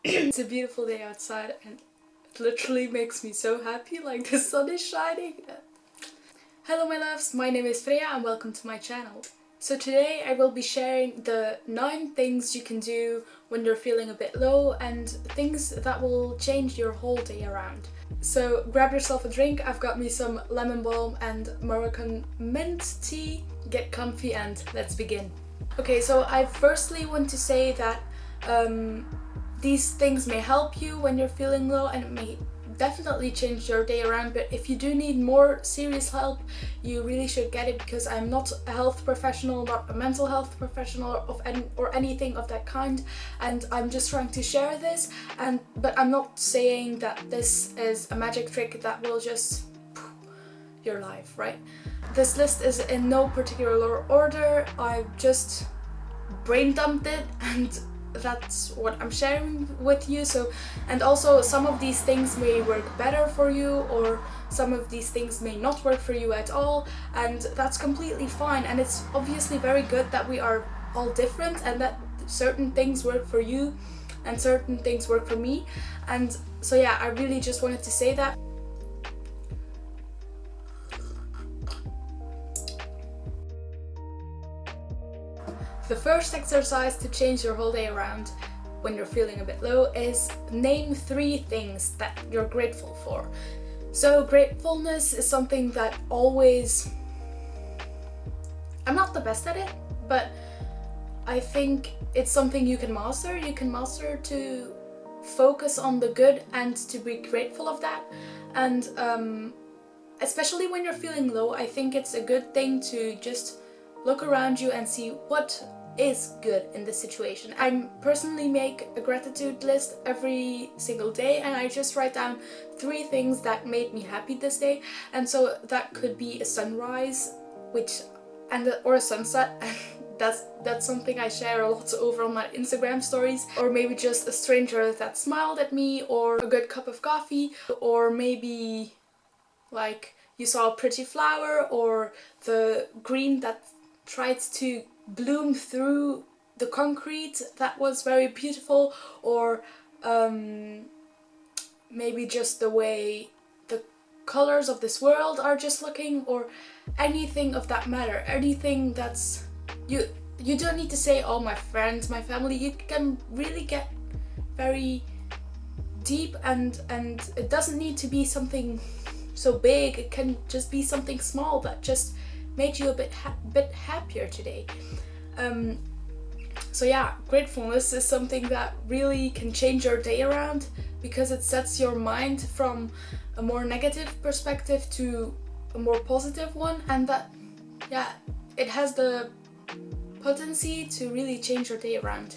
It's a beautiful day outside and it literally makes me so happy, like the sun is shining. Hello my loves, my name is Freya and welcome to my channel. So today I will be sharing the 9 things you can do when you're feeling a bit low and things that will change your whole day around. So grab yourself a drink, I've got me some lemon balm and Moroccan mint tea. Get comfy and let's begin. Okay, so I firstly want to say that these things may help you when you're feeling low and it may definitely change your day around, but if you do need more serious help, you really should get it, because I'm not a health professional, not a mental health professional or anything of that kind, and I'm just trying to share this, but I'm not saying that this is a magic trick that will just your life, right? This list is in no particular order, I've just brain dumped it and that's what I'm sharing with you. So, and also some of these things may work better for you or some of these things may not work for you at all, and that's completely fine. And it's obviously very good that we are all different and that certain things work for you and certain things work for me. And so yeah, I really just wanted to say that. The first exercise to change your whole day around when you're feeling a bit low is name 3 things that you're grateful for. So gratefulness is something that always... I'm not the best at it, but I think it's something you can master. You can master to focus on the good and to be grateful of that. And especially when you're feeling low, I think it's a good thing to just look around you and see what is good in this situation. I personally make a gratitude list every single day and I just write down 3 things that made me happy this day. And so that could be a sunrise, or a sunset. That's something I share a lot over on my Instagram stories, or maybe just a stranger that smiled at me, or a good cup of coffee, or maybe like you saw a pretty flower, or the green that tried to bloom through the concrete, that was very beautiful, or maybe just the way the colors of this world are just looking, or anything of that matter. Anything that's you don't need to say, oh, my friends, my family. You can really get very deep, and it doesn't need to be something so big. It can just be something small that just made you a bit happier today. So yeah, gratefulness is something that really can change your day around, because it sets your mind from a more negative perspective to a more positive one, and that, yeah, it has the potency to really change your day around.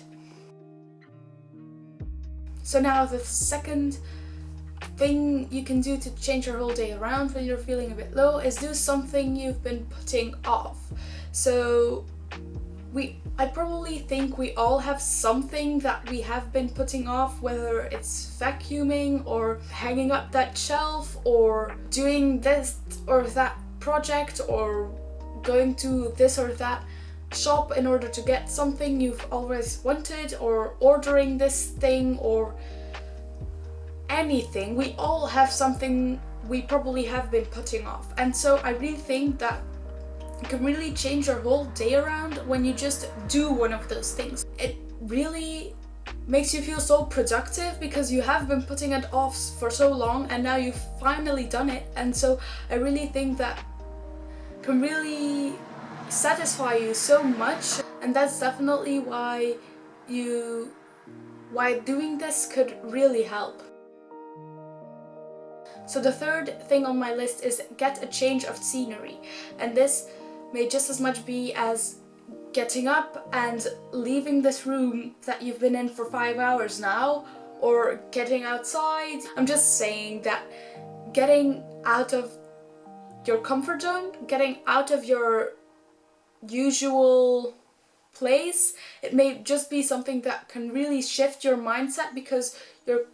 So now the second thing you can do to change your whole day around when you're feeling a bit low is do something you've been putting off. So I probably think we all have something that we have been putting off, whether it's vacuuming or hanging up that shelf or doing this or that project or going to this or that shop in order to get something you've always wanted, or ordering this thing, or anything. We all have something we probably have been putting off, and so I really think that you can really change your whole day around when you just do one of those things. It really makes you feel so productive because you have been putting it off for so long and now you've finally done it. And so I really think that can really satisfy you so much, and that's definitely why doing this could really help. So the third thing on my list is get a change of scenery, and this may just as much be as getting up and leaving this room that you've been in for 5 hours now, or getting outside. I'm just saying that getting out of your comfort zone, getting out of your usual place, it may just be something that can really shift your mindset, because you're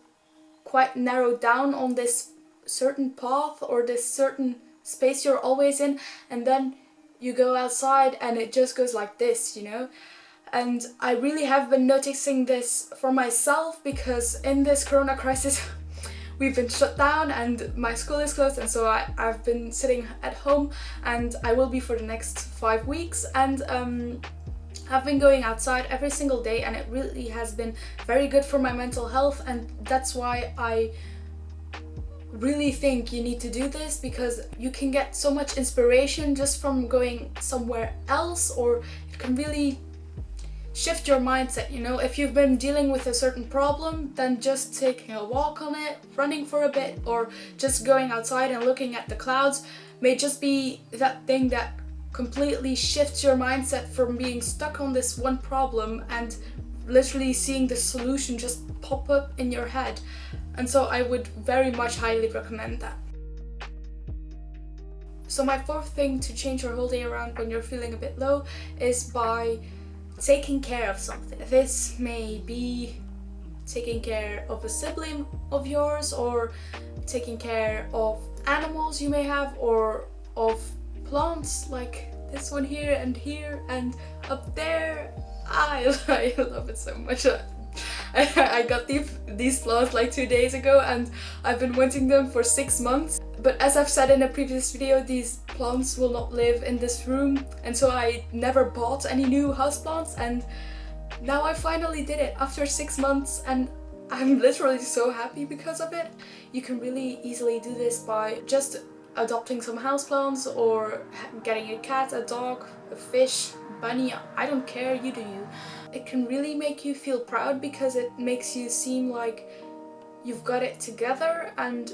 quite narrowed down on this certain path or this certain space you're always in, and then you go outside and it just goes like this, you know. And I really have been noticing this for myself, because in this corona crisis we've been shut down and my school is closed, and so I've been sitting at home, and I will be for the next 5 weeks, and I've been going outside every single day, and it really has been very good for my mental health. And that's why I really think you need to do this, because you can get so much inspiration just from going somewhere else, or it can really shift your mindset, you know. If you've been dealing with a certain problem, then just taking a walk on it, running for a bit, or just going outside and looking at the clouds may just be that thing that completely shifts your mindset from being stuck on this one problem and literally seeing the solution just pop up in your head. And so I would very much highly recommend that. So my fourth thing to change your whole day around when you're feeling a bit low is by taking care of something. This may be taking care of a sibling of yours, or taking care of animals you may have, or of plants like this one here and up there. I love it so much. I got these plants like 2 days ago, and I've been wanting them for 6 months. But as I've said in a previous video, these plants will not live in this room, and so I never bought any new houseplants, and now I finally did it after 6 months, and I'm literally so happy because of it. You can really easily do this by just adopting some houseplants, or getting a cat, a dog, a fish, bunny, I don't care, you do you. It can really make you feel proud, because it makes you seem like you've got it together, and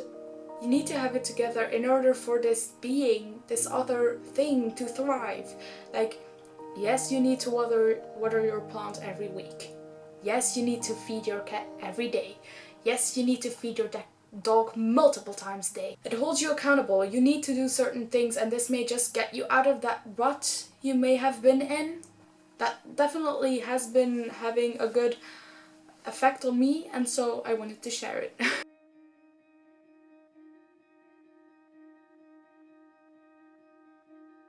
you need to have it together in order for this being, this other thing, to thrive. Like, yes, you need to water your plant every week. Yes, you need to feed your cat every day. Yes, you need to feed your dog multiple times a day. It holds you accountable. You need to do certain things, and this may just get you out of that rut you may have been in. That definitely has been having a good effect on me, and so I wanted to share it.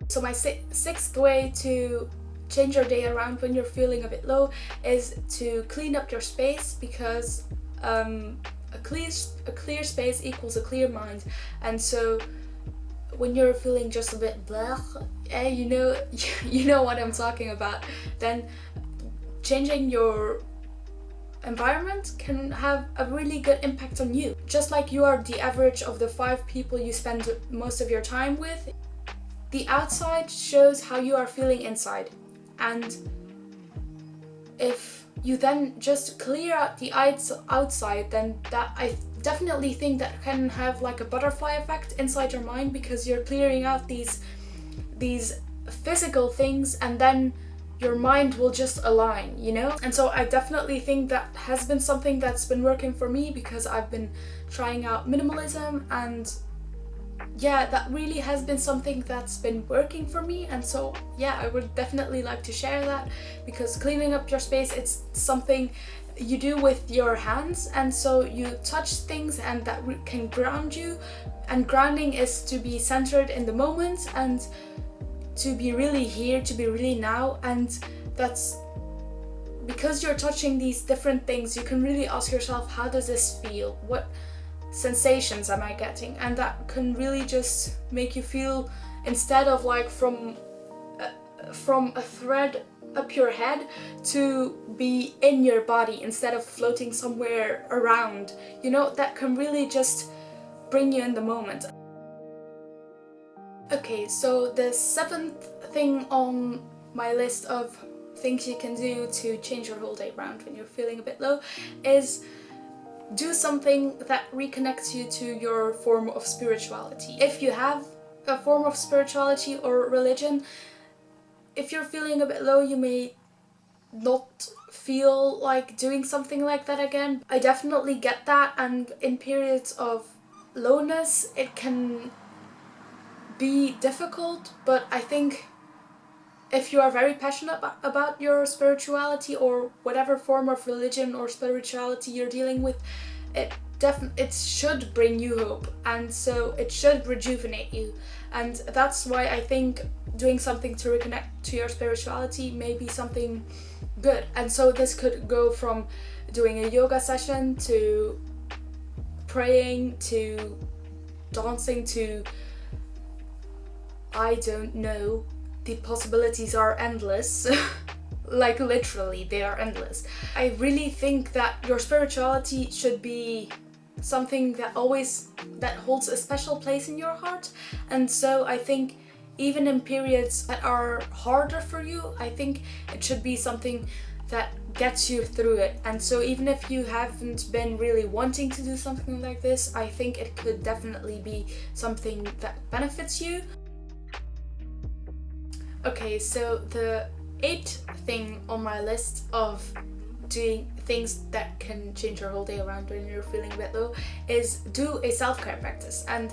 So my sixth way to change your day around when you're feeling a bit low is to clean up your space, because a clear space equals a clear mind. And so when you're feeling just a bit blah, you know what I'm talking about, then changing your environment can have a really good impact on you. Just like you are the average of the 5 people you spend most of your time with, the outside shows how you are feeling inside. And if you then just clear out the outside, then that, I definitely think that can have like a butterfly effect inside your mind, because you're clearing out these physical things, and then your mind will just align, you know? And so I definitely think that has been something that's been working for me, because I've been trying out minimalism, and yeah, that really has been something that's been working for me. And so yeah, I would definitely like to share that, because cleaning up your space, it's something you do with your hands, and so you touch things, and that can ground you. And grounding is to be centered in the moment, and to be really here, to be really now. And that's because you're touching these different things, you can really ask yourself, how does this feel? What sensations am I getting? And that can really just make you feel, instead of like from a thread up your head, to be in your body instead of floating somewhere around, you know, that can really just bring you in the moment. Okay, so the 7th thing on my list of things you can do to change your whole day around when you're feeling a bit low is do something that reconnects you to your form of spirituality. If you have a form of spirituality or religion, if you're feeling a bit low, you may not feel like doing something like that again. I definitely get that, and in periods of lowness it can be difficult, but I think if you are very passionate about your spirituality, or whatever form of religion or spirituality you're dealing with, it should bring you hope, and so it should rejuvenate you. And that's why I think doing something to reconnect to your spirituality may be something good. And so this could go from doing a yoga session to praying to dancing to, I don't know, the possibilities are endless. Like literally, they are endless. I really think that your spirituality should be something that holds a special place in your heart. And so I think even in periods that are harder for you, I think it should be something that gets you through it. And so even if you haven't been really wanting to do something like this, I think it could definitely be something that benefits you. Okay, so the 8th thing on my list of doing things that can change your whole day around when you're feeling a bit low is do a self-care practice. And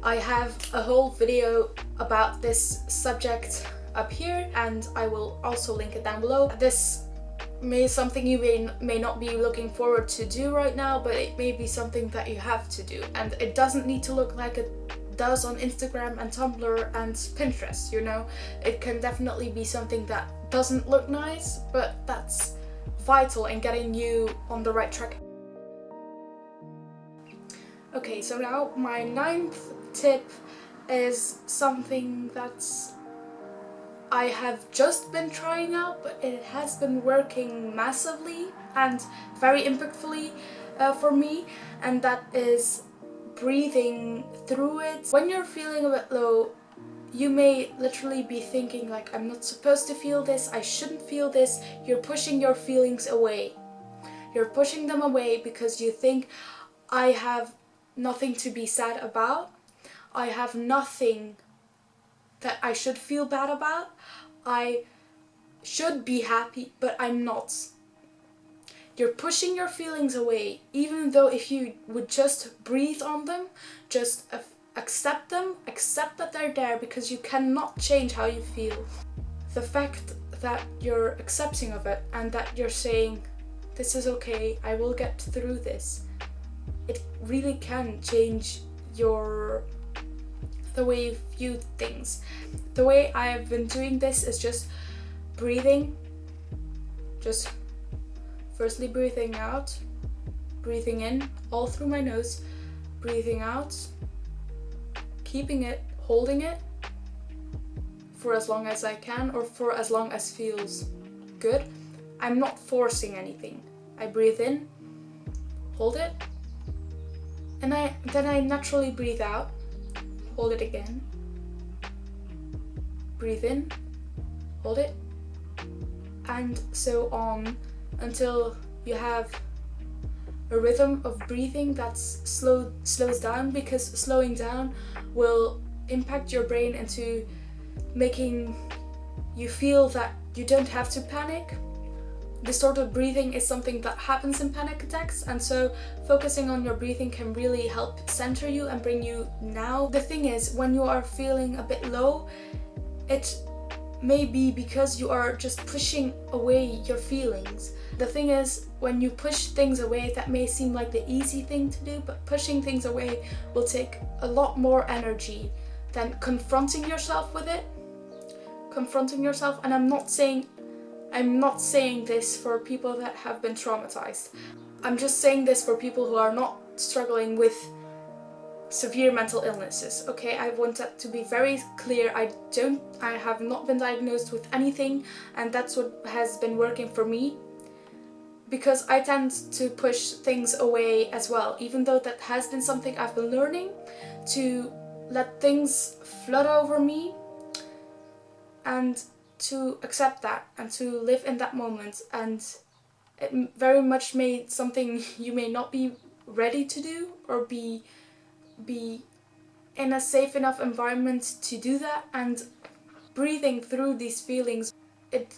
I have a whole video about this subject up here, and I will also link it down below. This may be something you may not be looking forward to do right now, but it may be something that you have to do, and it doesn't need to look like it does on Instagram and Tumblr and Pinterest, you know. It can definitely be something that doesn't look nice, but that's vital in getting you on the right track. Okay, so now my 9th tip is something that's I have just been trying out, but it has been working massively and very impactfully for me, and that is breathing through it. When you're feeling a bit low, you may literally be thinking like, I'm not supposed to feel this, I shouldn't feel this. You're pushing your feelings away. You're pushing them away because you think, I have nothing to be sad about. I have nothing that I should feel bad about. I should be happy, but I'm not. You're pushing your feelings away, even though if you would just breathe on them, just accept them, accept that they're there, because you cannot change how you feel. The fact that you're accepting of it and that you're saying, this is okay, I will get through this, it really can change the way you view things. The way I have been doing this is just breathing, just firstly breathing out, breathing in all through my nose, breathing out, keeping it, holding it for as long as I can or for as long as feels good. I'm not forcing anything. I breathe in, hold it, and then I naturally breathe out, hold it again, breathe in, hold it, and so on until you have a rhythm of breathing that's slows down, because slowing down will impact your brain into making you feel that you don't have to panic. Distorted breathing is something that happens in panic attacks, and so focusing on your breathing can really help center you and bring you now. The thing is, when you are feeling a bit low, it may be because you are just pushing away your feelings. The thing is, when you push things away, that may seem like the easy thing to do, but pushing things away will take a lot more energy than confronting yourself with it. Confronting yourself, and I'm not saying this for people that have been traumatized. I'm just saying this for people who are not struggling with severe mental illnesses, okay? I want that to be very clear. I have not been diagnosed with anything, and that's what has been working for me, because I tend to push things away as well, even though that has been something I've been learning, to let things flood over me and to accept that and to live in that moment. And it very much made something you may not be ready to do or be in a safe enough environment to do that. And breathing through these feelings, it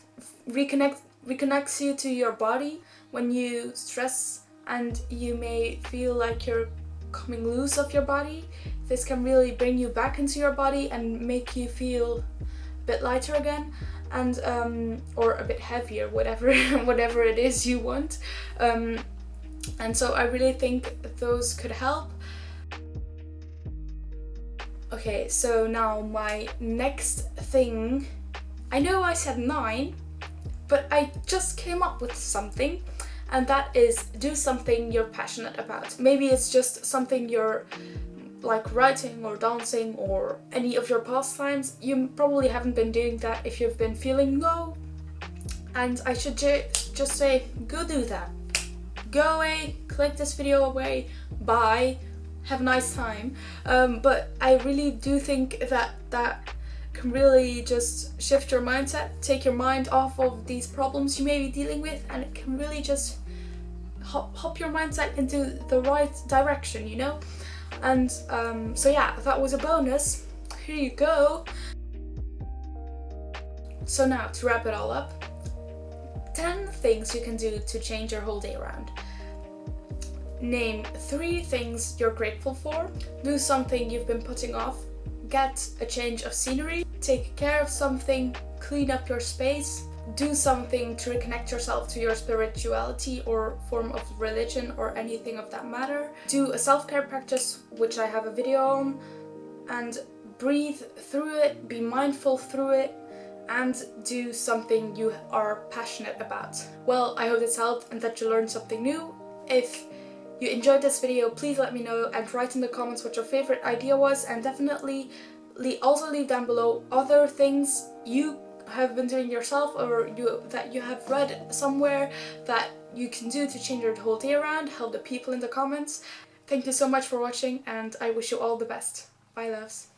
reconnects you to your body. When you stress and you may feel like you're coming loose of your body, this can really bring you back into your body and make you feel a bit lighter again, and or a bit heavier, whatever it is you want. And so I really think those could help. Okay, so now my next thing, I know I said 9, but I just came up with something, and that is do something you're passionate about. Maybe it's just something you're like writing or dancing or any of your pastimes. You probably haven't been doing that if you've been feeling low, and I should just say, go do that. Go away, click this video away, bye, have a nice time. But I really do think that can really just shift your mindset, take your mind off of these problems you may be dealing with, and it can really just hop your mindset into the right direction, you know? And so yeah, that was a bonus. Here you go. So now, to wrap it all up, 10 things you can do to change your whole day around. Name 3 things you're grateful for. Do something you've been putting off. Get a change of scenery. Take care of something. Clean up your space. Do something to reconnect yourself to your spirituality or form of religion or anything of that matter. Do a self-care practice, which I have a video on, and breathe through it, be mindful through it, and do something you are passionate about. Well, I hope this helped and that you learned something new. If you enjoyed this video, please let me know and write in the comments what your favorite idea was, and definitely also leave down below other things you have been doing yourself or that you have read somewhere that you can do to change your whole day around. Help the people in the comments. Thank you so much for watching, and I wish you all the best. Bye, loves.